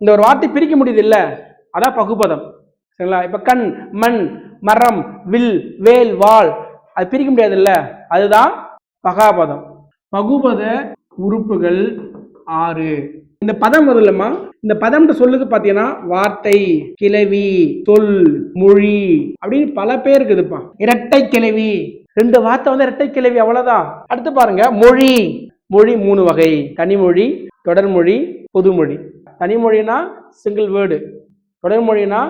இந்த ஒரு வார்த்தை பிரிக்க முடியுது இல்ல, அதான் பகுபதம். சரிங்களா? இப்ப கண், மண், மரம், வில், வேல், வாள், அது பிரிக்க முடியாது இல்ல, அதுதான் பகாபதம். பகுபத உறுப்புகள் 6. இந்த பதம் முதல்லமா, இந்த பதம் சொல்லுக்கு பாத்தீங்கன்னா வார்த்தை, கிளவி, சொல், மொழி அப்படின்னு பல பேர் இருக்குதுப்பா. இரட்டை கிளவி, 2 வார்த்தை வந்து இரட்டை கிளவி, அவ்வளவுதான். அடுத்து பாருங்க மொழி. மொழி 3 வகை: தனிமொழி, தொடர்மொழி, பொதுமொழி. தனிமொழினா சிங்கிள் வேர்டு, தொடர்மொழினா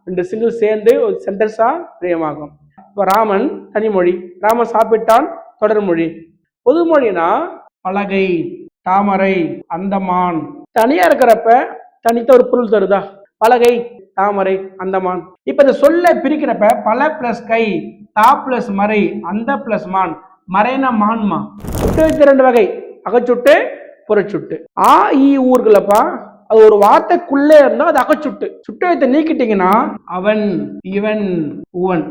2 சிங்கிள் சேர்ந்து ஒரு சென்டென்ஸா பிரியமாகும். இப்போ ராமன் தனிமொழி, ராமன் சாப்பிட்டான் தொடர்மொழி. பொதுமொழினா பலகை, தாமரை, அந்தமான். தனியா இருக்கிறப்ப தனித்த ஒரு பொருள் தருதா, பலகை, தாமரை, அந்தமான். இப்ப இந்த சொல்ல பிரிக்கிறப்ப பல பிளஸ் கை, தா பிளஸ் மறை, அந்த பிளஸ் மான். மறைனா மான்மா. சுட்டு 2 வகை: அகச்சுட்டு, புறச்சுட்டு. ஆ ஈ ஊர்களப்பா, அது ஒரு வார்த்தைக்குள்ளே இருந்தா அது அகச்சுட்டு. சுட்டு நீக்கிட்டீங்கன்னா அவன், இவன், உவன்.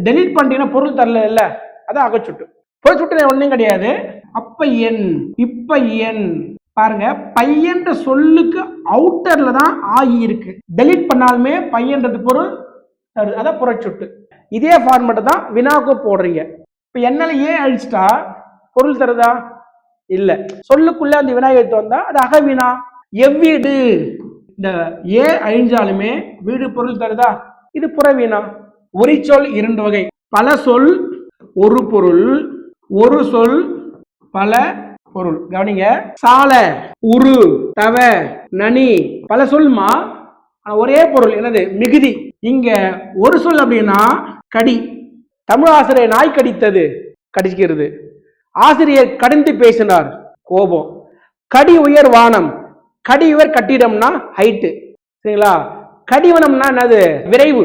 டெலீட் பண்ணிட்டீங்கன்னா பொருள் தரல இல்ல, அதான் அகச்சுட்டு. புறச்சுட்டு ஒன்னும் கிடையாது. அப்ப என், இப்ப என். பாருங்க, பையன்ற சொல்லுக்கு அவுட்டர்ல தான் ஆயி இருக்கு. டெலீட் பண்ணாலுமே பையன்றது பொருள் தருது, அதான் புறச்சுட்டு. இதே ஃபார்மேட் தான் வினாக்கு போடுறீங்க. இப்ப என்னால ஏன் அழிச்சிட்டா பொருள் தருதா இல்ல, சொல்லுக்குள்ள அந்த வினா எழுத்து வந்தா அது அகவினா. எவ்வீடு, இந்த ஏ அழிஞ்சாலுமே வீடு பொருள் தருதா, இது புறவினா. ஒரு சொல் 2 வகை: பல சொல் ஒரு பொருள், ஒரு சொல் பல பொருள். கவனிங்க, சால, உரு, தவ, நனி, பல சொல்மா, ஒரே பொருள் என்னது, மிகுதி. இங்க ஒரு சொல் அப்படின்னா கடி. தமிழ் ஆசிரியர் நாய் கடித்தது, கடிக்கிறது. ஆசிரியர் கடிந்து பேசினார், கோபம். கடி உயர் வானம், கடி உயர் கட்டிடம்னா ஹைட்டு. சரிங்களா? கடிவனம்னா என்னது, விரைவு.